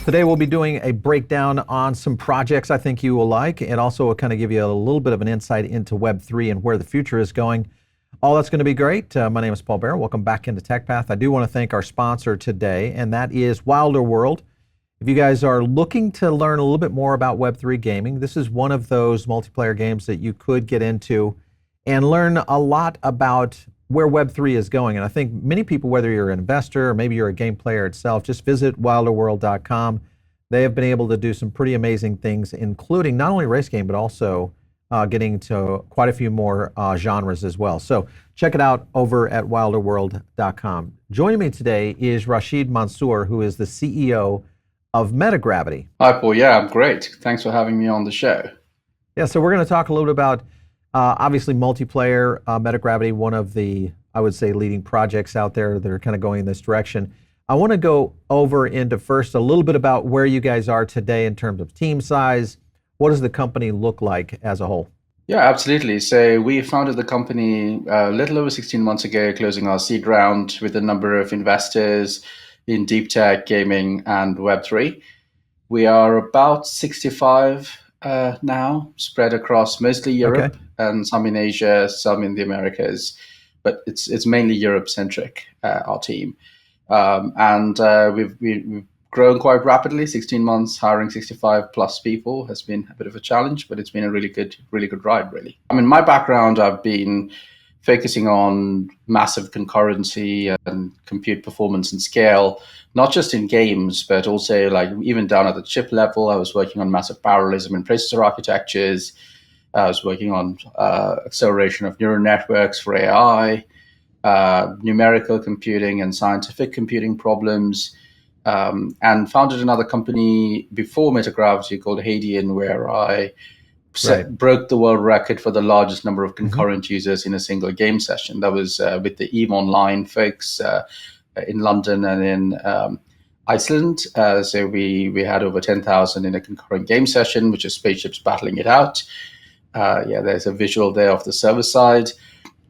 Today we'll be doing a breakdown on some projects I think you will like, and also will kind of give you a little bit of an insight into Web3 and where the future is going. All that's going to be great. My name is Paul Bear. Welcome back into TechPath. I do want to thank our sponsor today, and that is Wilder World. If you guys are looking to learn a little bit more about Web3 gaming, this is one of those multiplayer games that you could get into and learn a lot about where Web3 is going. And I think many people, whether you're an investor or maybe you're a game player itself, just visit wilderworld.com. They have been able to do some pretty amazing things, including not only race game, but also getting to quite a few more genres as well. So check it out over at wilderworld.com. Joining me today is Rashid Mansoor, who is the CEO of Metagravity. Hi, Paul. Yeah, I'm great. Thanks for having me on the show. Yeah, so we're going to talk a little bit about obviously multiplayer, Metagravity, one of the, I would say, leading projects out there that are kind of going in this direction. I want to go over into first a little bit about where you guys are today in terms of team size. What does the company look like as a whole? Yeah, absolutely. So we founded the company a little over 16 months ago, closing our seed round with a number of investors in deep tech, gaming, and Web3. We are about 65 now, spread across mostly Europe and some in Asia, some in the Americas, but it's mainly Europe-centric, our team. We've grown quite rapidly. 16 months, hiring 65 plus people has been a bit of a challenge, but it's been a really good ride, really. I mean, my background, I've been focusing on massive concurrency and compute performance and scale, not just in games, but also like even down at the chip level. I was working on massive parallelism and processor architectures. I was working on acceleration of neural networks for AI, numerical computing and scientific computing problems, and founded another company before Metagravity called Hadean, where I broke the world record for the largest number of concurrent users in a single game session. That was with the EVE Online folks in London and in Iceland. So we had over 10,000 in a concurrent game session, which is spaceships battling it out. There's a visual there of the server side.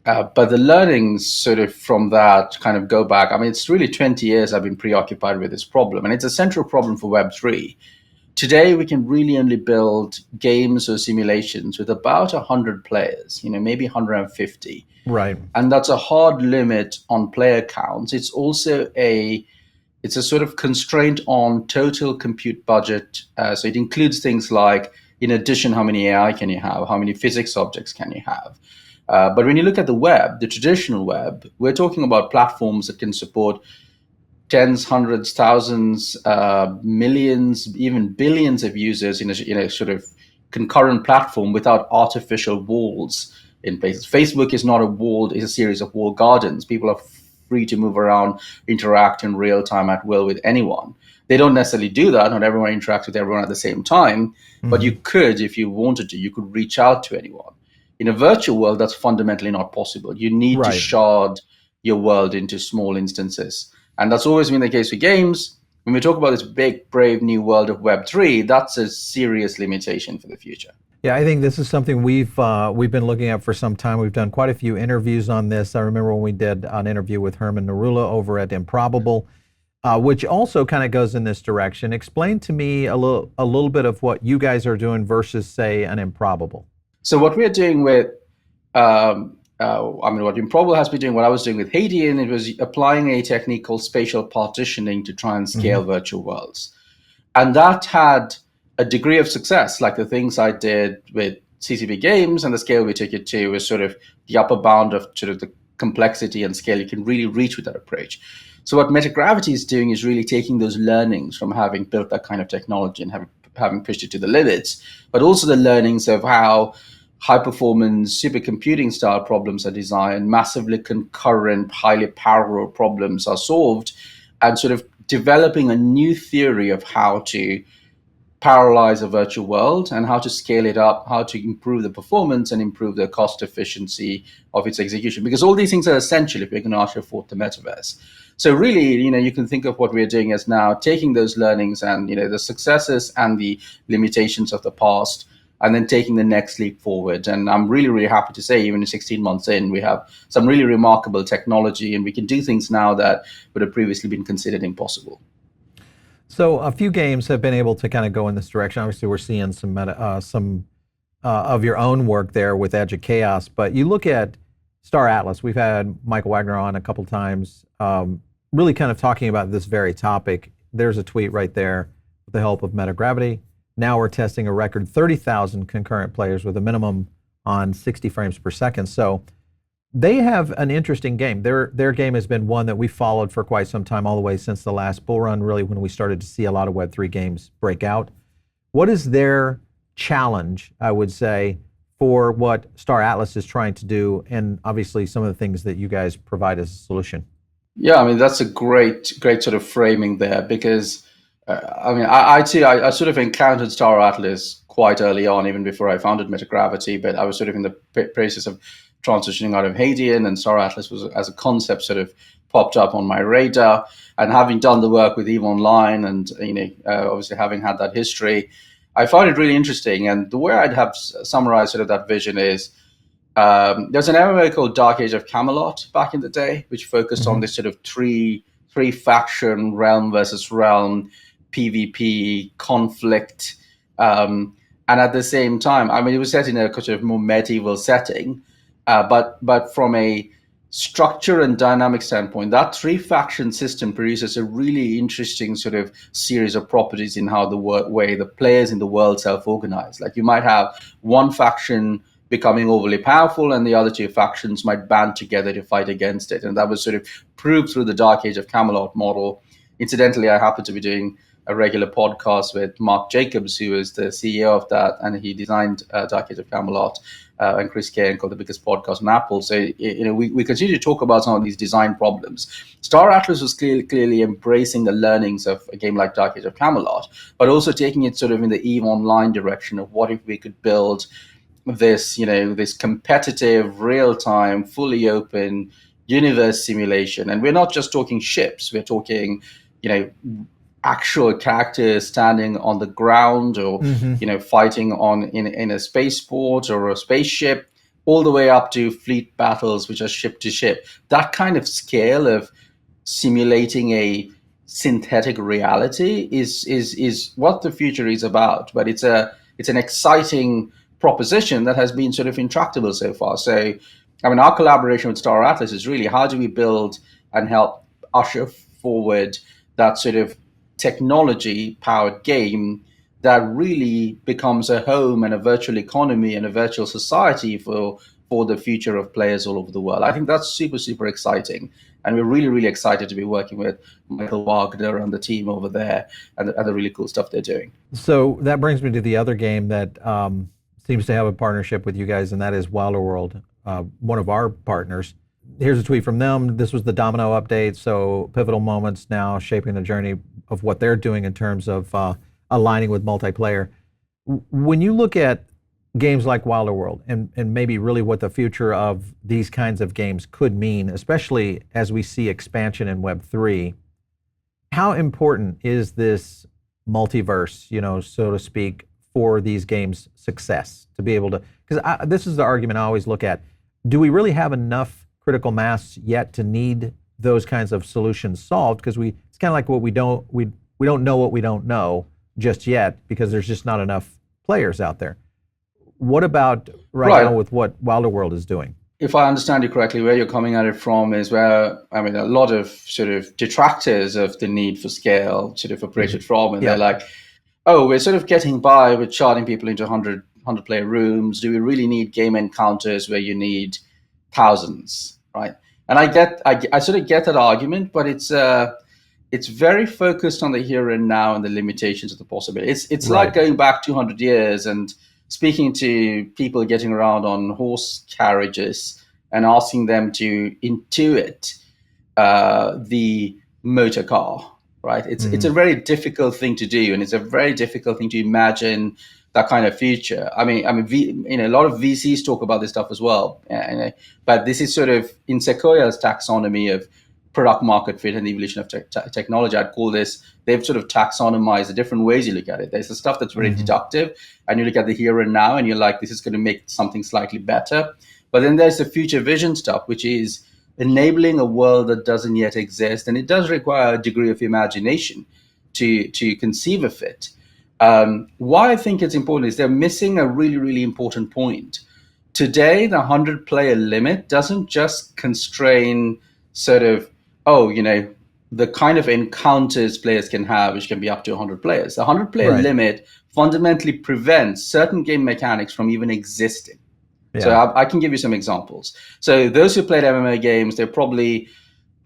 But the learnings sort of from that kind of go back. I mean, it's really 20 years I've been preoccupied with this problem, and it's a central problem for Web3. Today, we can really only build games or simulations with about 100 players, maybe 150. Right. And that's a hard limit on player counts. It's also a sort of constraint on total compute budget. So it includes things like, in addition, how many AI can you have? How many physics objects can you have? But when you look at the web, the traditional web, we're talking about platforms that can support tens, hundreds, thousands, millions, even billions of users in a sort of concurrent platform without artificial walls in places. Facebook is not a walled, it's a series of walled gardens. People are free to move around, interact in real time at will with anyone. They don't necessarily do that. Not everyone interacts with everyone at the same time, but you could, if you wanted to, you could reach out to anyone. In a virtual world, that's fundamentally not possible. You need to shard your world into small instances. And that's always been the case with games. When we talk about this big, brave new world of Web3, that's a serious limitation for the future. Yeah, I think this is something we've been looking at for some time. We've done quite a few interviews on this. I remember when we did an interview with Herman Narula over at Improbable, which also kind of goes in this direction. Explain to me a little bit of what you guys are doing versus, say, an Improbable. So what we're doing with, what Improbable has been doing, what I was doing with Hadean, it was applying a technique called spatial partitioning to try and scale virtual worlds. And that had a degree of success, like the things I did with CCP Games, and the scale we took it to was sort of the upper bound of sort of the complexity and scale you can really reach with that approach. So what Metagravity is doing is really taking those learnings from having built that kind of technology and having pushed it to the limits, but also the learnings of how high-performance supercomputing style problems are designed, massively concurrent, highly parallel problems are solved, and sort of developing a new theory of how to parallelize a virtual world and how to scale it up, how to improve the performance and improve the cost efficiency of its execution. Because all these things are essential if we're going to actually afford the metaverse. So really, you can think of what we're doing as now taking those learnings and, the successes and the limitations of the past, and then taking the next leap forward. And I'm really, really happy to say, even 16 months in, we have some really remarkable technology, and we can do things now that would have previously been considered impossible. So a few games have been able to kind of go in this direction. Obviously, we're seeing some of your own work there with Edge of Chaos. But you look at Star Atlas. We've had Michael Wagner on a couple times, really kind of talking about this very topic. There's a tweet right there with the help of Metagravity. Now we're testing a record 30,000 concurrent players with a minimum on 60 frames per second. So they have an interesting game. Their game has been one that we followed for quite some time, all the way since the last bull run, really, when we started to see a lot of Web3 games break out. What is their challenge, I would say, for what Star Atlas is trying to do, and obviously some of the things that you guys provide as a solution? Yeah, I mean that's a great sort of framing there because I mean I too I sort of encountered Star Atlas quite early on, even before I founded Metagravity. But I was sort of in the process of transitioning out of Hadean, and Star Atlas was as a concept sort of popped up on my radar. And having done the work with EVE Online, and obviously having had that history, I found it really interesting. And the way I'd have summarized sort of that vision is there's an MMO called Dark Age of Camelot back in the day, which focused on this sort of three faction realm versus realm PvP conflict, and at the same time, I mean, it was set in a sort of more medieval setting, but from a structure and dynamic standpoint, that three faction system produces a really interesting sort of series of properties in how the way the players in the world self-organize. Like you might have one faction becoming overly powerful, and the other two factions might band together to fight against it. And that was sort of proved through the Dark Age of Camelot model. Incidentally, I happen to be doing a regular podcast with Mark Jacobs, who is the CEO of that, and he designed Dark Age of Camelot, and Chris Kane, called the biggest podcast on Apple. So we continue to talk about some of these design problems. Star Atlas was clearly embracing the learnings of a game like Dark Age of Camelot, but also taking it sort of in the EVE Online direction of what if we could build this competitive, real-time, fully open universe simulation. And we're not just talking ships, we're talking actual characters standing on the ground, or fighting in a spaceport or a spaceship, all the way up to fleet battles, which are ship to ship. That kind of scale of simulating a synthetic reality is what the future is about. But it's an exciting proposition that has been sort of intractable so far. So, I mean, our collaboration with Star Atlas is really how do we build and help usher forward that sort of technology-powered game that really becomes a home and a virtual economy and a virtual society for the future of players all over the world. I think that's super, super exciting. And we're really, really excited to be working with Michael Wagner and the team over there, and the really cool stuff they're doing. So that brings me to the other game that seems to have a partnership with you guys, and that is Wilder World, one of our partners. Here's a tweet from them. This was the Domino update. So pivotal moments now shaping the journey of what they're doing in terms of aligning with multiplayer. When you look at games like Wilder World and maybe really what the future of these kinds of games could mean, especially as we see expansion in Web3, how important is this multiverse, so to speak, for these games' success, to be able to, because this is the argument I always look at. Do we really have enough critical mass yet to need those kinds of solutions solved? Because it's kind of like what we don't know what we don't know just yet, because there's just not enough players out there. What about right now with what Wilder World is doing? If I understand you correctly, where you're coming at it from is where, I mean, a lot of sort of detractors of the need for scale sort of approach from, and they're like, oh, we're sort of getting by with charting people into 100 player rooms. Do we really need game encounters where you need thousands, right? And I sort of get that argument, but it's very focused on the here and now and the limitations of the possibility. It's like going back 200 years and speaking to people getting around on horse carriages and asking them to intuit the motor car. Right, it's a very difficult thing to do, and it's a very difficult thing to imagine that kind of future. I mean, a lot of VCs talk about this stuff as well, but this is sort of in Sequoia's taxonomy of product market fit and the evolution of technology. I'd call this, they've sort of taxonomized the different ways you look at it. There's the stuff that's very deductive, and you look at the here and now, and you're like, this is going to make something slightly better. But then there's the future vision stuff, which is enabling a world that doesn't yet exist, and it does require a degree of imagination to conceive of it. Why I think it's important is they're missing a really, really important point. Today, the 100-player limit doesn't just constrain sort of, the kind of encounters players can have, which can be up to 100 players. The 100-player Right. limit fundamentally prevents certain game mechanics from even existing. Yeah. So I can give you some examples. So those who played MMO games, they're probably,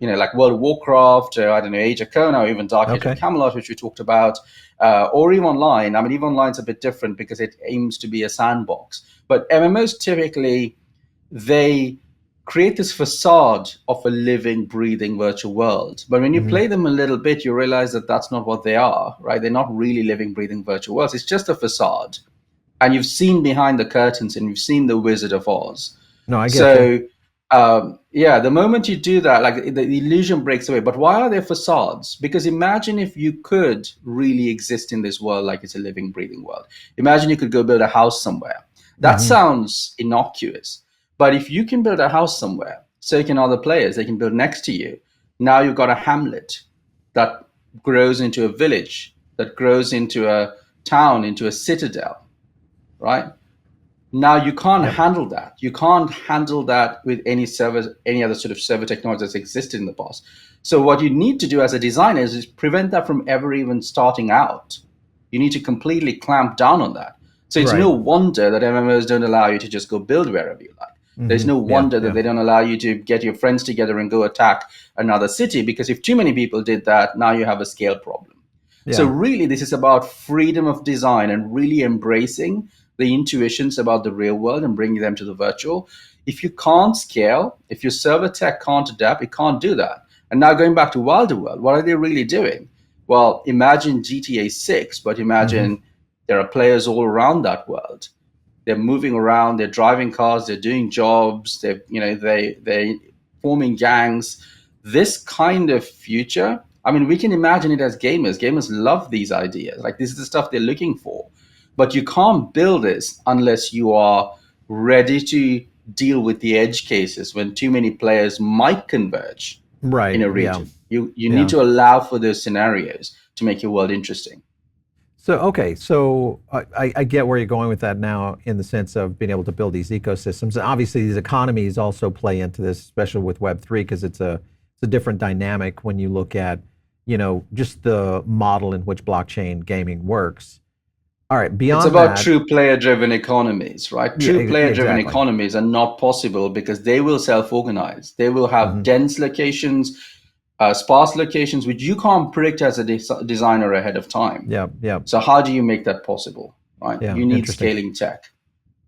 like World of Warcraft, or I don't know, Age of Conan, or even Dark Age of Camelot, which we talked about, or EVE Online. I mean, EVE Online's a bit different because it aims to be a sandbox. But MMOs typically, they create this facade of a living, breathing virtual world. But when you play them a little bit, you realize that that's not what they are, right? They're not really living, breathing virtual worlds. It's just a facade. And you've seen behind the curtains, and you've seen the Wizard of Oz. No, I get you. The moment you do that, like the illusion breaks away. But why are there facades? Because imagine if you could really exist in this world like it's a living, breathing world. Imagine you could go build a house somewhere. That sounds innocuous. But if you can build a house somewhere, so can other players, they can build next to you. Now you've got a hamlet that grows into a village, that grows into a town, into a citadel, right? Now you can't handle that. You can't handle that with any other sort of server technology that's existed in the past. So what you need to do as a designer is prevent that from ever even starting out. You need to completely clamp down on that. So it's no wonder that MMOs don't allow you to just go build wherever you like. There's no wonder that they don't allow you to get your friends together and go attack another city, because if too many people did that, now you have a scale problem. So really, this is about freedom of design and really embracing the intuitions about the real world and bringing them to the virtual. If you can't scale, if your server tech can't adapt, it can't do that. And now going back to Wilder World, what are they really doing? Well, imagine GTA 6, but imagine there are players all around that world. They're moving around, they're driving cars, they're doing jobs, they're forming gangs. This kind of future, I mean, we can imagine it as gamers. Gamers love these ideas. Like, this is the stuff they're looking for. But you can't build this unless you are ready to deal with the edge cases when too many players might converge in a region. You need to allow for those scenarios to make your world interesting. So I get where you're going with that now, in the sense of being able to build these ecosystems. And obviously, these economies also play into this, especially with Web3, because it's a different dynamic when you look at, just the model in which blockchain gaming works. All right, beyond it's about that, true player-driven economies, right? True player-driven economies are not possible because they will self-organize. They will have dense locations, sparse locations, which you can't predict as a designer ahead of time. So how do you make that possible, right? You need scaling tech.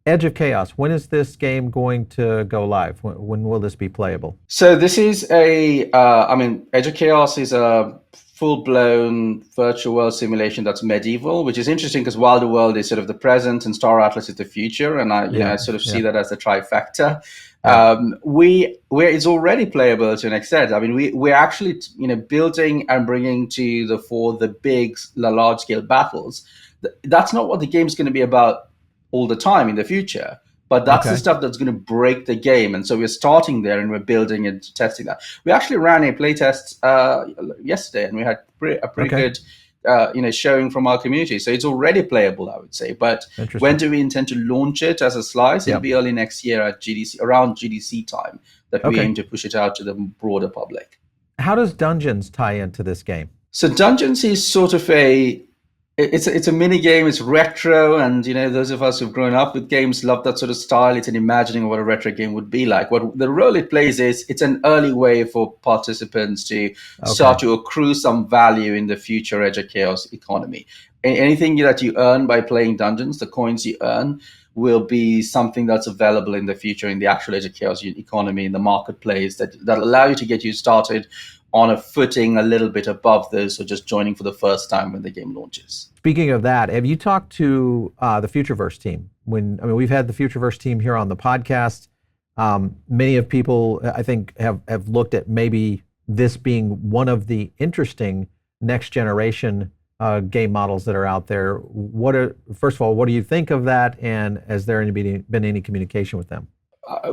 Edge of Chaos, when is this game going to go live? When will this be playable? So this is Edge of Chaos is a full-blown virtual world simulation that's medieval, which is interesting because Wilder World is sort of the present and Star Atlas is the future, and I sort of see that as a trifecta. It's already playable to an extent. I mean, we're actually building and bringing to the fore the big, large-scale battles. That's not what the game's going to be about all the time in the future. But that's the stuff that's going to break the game. And so we're starting there and we're building and testing that. We actually ran a playtest yesterday, and we had a pretty good showing from our community. So it's already playable, I would say. But when do we intend to launch it as a slice? It'll be early next year at GDC, around GDC time, that we aim to push it out to the broader public. How does Dungeons tie into this game? So Dungeons is sort of it's a mini game. It's retro, and those of us who've grown up with games love that sort of style. It's an imagining of what a retro game would be like. What the role it plays is it's an early way for participants to start to accrue some value in the future Edge of Chaos economy. Anything that you earn by playing Dungeons, the coins you earn, will be something that's available in the future in the actual Edge of Chaos economy, in the marketplace, that allow you to get you started on a footing a little bit above those, or just joining for the first time when the game launches. Speaking of that, have you talked to the Futureverse team? We've had the Futureverse team here on the podcast. Many of people, I think, have looked at maybe this being one of the interesting next generation game models that are out there. First of all, what do you think of that? And has there been any communication with them?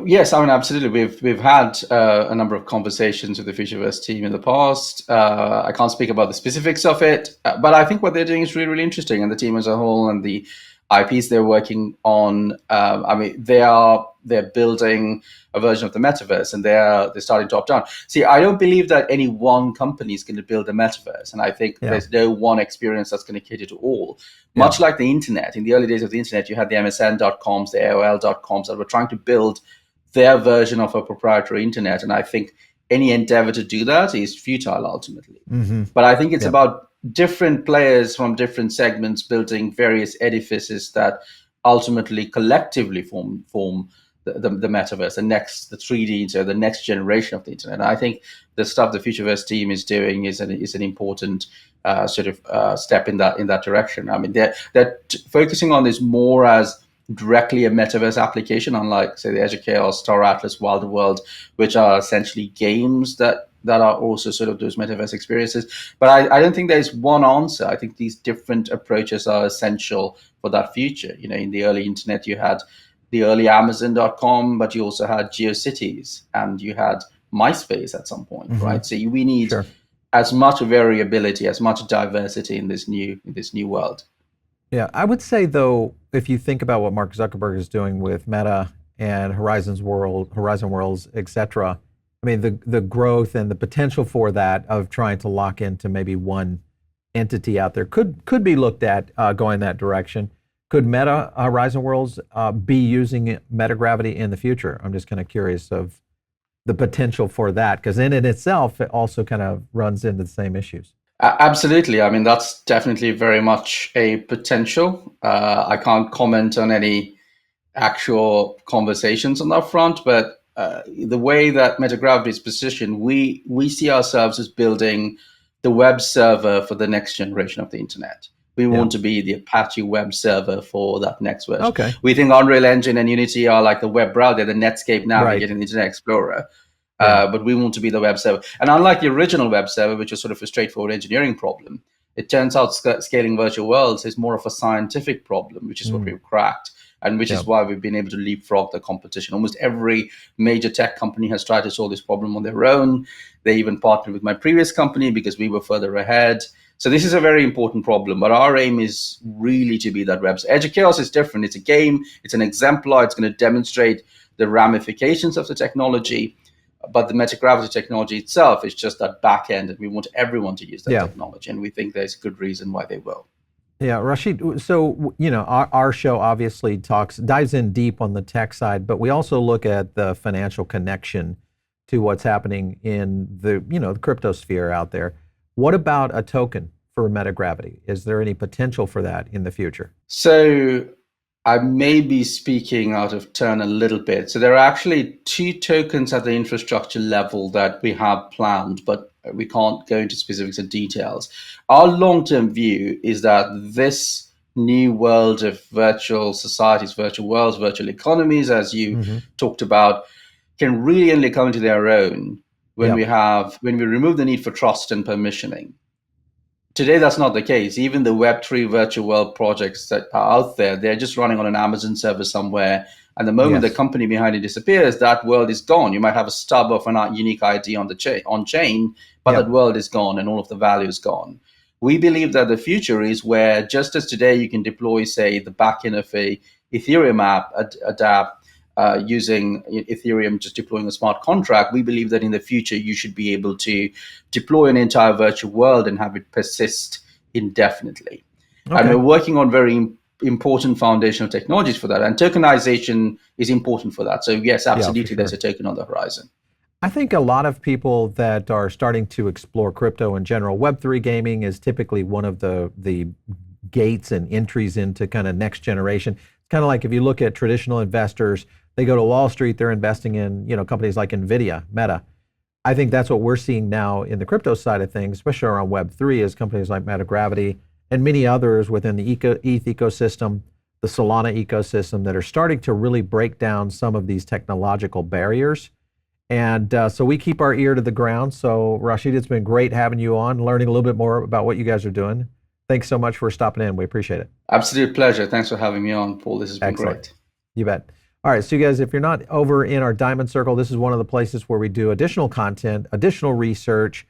Yes, I mean, absolutely. We've had a number of conversations with the Futureverse team in the past. I can't speak about the specifics of it, but I think what they're doing is really, really interesting, and the team as a whole, and the IPs they're working on. I mean, they're building a version of the metaverse, and they're starting top down. See, I don't believe that any one company is going to build a metaverse, and I think there's no one experience that's going to cater to all. Much like the internet, in the early days of the internet, you had the MSN.coms, the AOL.coms that were trying to build their version of a proprietary internet. And I think any endeavor to do that is futile ultimately. But I think it's about different players from different segments building various edifices that ultimately collectively form the metaverse, the 3D, so the next generation of the internet. And I think the stuff the Futureverse team is doing is an important step in that direction. I mean, they're focusing on this more as directly a metaverse application, unlike, say, the Edge of Chaos, Star Atlas, Wilder World, which are essentially games that are also sort of those metaverse experiences. But I don't think there's one answer. I think these different approaches are essential for that future. You know, in the early internet, you had the early Amazon.com, but you also had GeoCities and you had MySpace at some point, right? So we need as much variability, as much diversity in this new world. Yeah, I would say though, if you think about what Mark Zuckerberg is doing with Meta and Horizon Worlds, etc. I mean, the growth and the potential for that of trying to lock into maybe one entity out there could be looked at going that direction. Could Meta Horizon Worlds be using Metagravity in the future? I'm just kind of curious of the potential for that, because in it itself, it also kind of runs into the same issues. Absolutely. I mean, that's definitely very much a potential. I can't comment on any actual conversations on that front, but the way that Metagravity is positioned, we see ourselves as building the web server for the next generation of the internet. We want to be the Apache web server for that next version. Okay. We think Unreal Engine and Unity are like the web browser, the Netscape Navigator and the Internet Explorer. But we want to be the web server. And unlike the original web server, which was sort of a straightforward engineering problem, it turns out scaling virtual worlds is more of a scientific problem, which is what we've cracked. And which is why we've been able to leapfrog the competition. Almost every major tech company has tried to solve this problem on their own. They even partnered with my previous company because we were further ahead. So this is a very important problem, but our aim is really to be that web. Edge of Chaos is different. It's a game. It's an exemplar. It's going to demonstrate the ramifications of the technology. But the Metagravity technology itself is just that back end, and we want everyone to use that technology. And we think there's a good reason why they will. Yeah, Rashid, so, you know, our show obviously dives in deep on the tech side, but we also look at the financial connection to what's happening in the crypto sphere out there. What about a token for Metagravity? Is there any potential for that in the future? So I may be speaking out of turn a little bit. So there are actually 2 tokens at the infrastructure level that we have planned, but we can't go into specifics and details. Our long-term view is that this new world of virtual societies, virtual worlds, virtual economies, as you talked about, can really only come into their own when we remove the need for trust and permissioning. Today, that's not the case. Even the Web3 virtual world projects that are out there, they're just running on an Amazon server somewhere. And the moment the company behind it disappears, that world is gone. You might have a stub of a unique ID on chain, but that world is gone and all of the value is gone. We believe that the future is where, just as today you can deploy, say, the backend of a Ethereum app, a dApp, using Ethereum, just deploying a smart contract, we believe that in the future you should be able to deploy an entire virtual world and have it persist indefinitely. And we're working on very important foundational technologies for that. And tokenization is important for that. So yes, absolutely, there's a token on the horizon. I think a lot of people that are starting to explore crypto in general, Web3 gaming is typically one of the gates and entries into kind of next generation. It's kind of like if you look at traditional investors, they go to Wall Street, they're investing in companies like NVIDIA, Meta. I think that's what we're seeing now in the crypto side of things, especially around Web3, is companies like Metagravity and many others within the ETH ecosystem, the Solana ecosystem, that are starting to really break down some of these technological barriers. And so we keep our ear to the ground. So Rashid, it's been great having you on, learning a little bit more about what you guys are doing. Thanks so much for stopping in. We appreciate it. Absolute pleasure. Thanks for having me on, Paul. This has been great. You bet. All right, so you guys, if you're not over in our Diamond Circle, this is one of the places where we do additional content, additional research.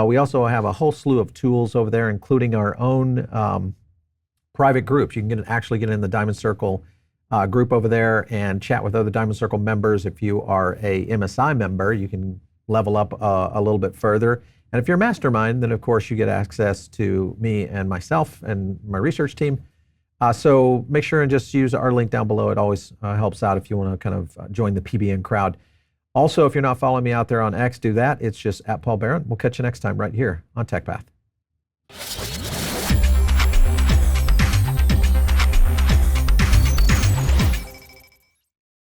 We also have a whole slew of tools over there, including our own private groups. You can actually get in the Diamond Circle group over there and chat with other Diamond Circle members. If you are a MSI member, you can level up a little bit further. And if you're a mastermind, then of course you get access to me and myself and my research team. So make sure and just use our link down below. It always helps out if you want to kind of join the PBN crowd. Also, if you're not following me out there on X, do that. It's just @PaulBaron. We'll catch you next time right here on TechPath.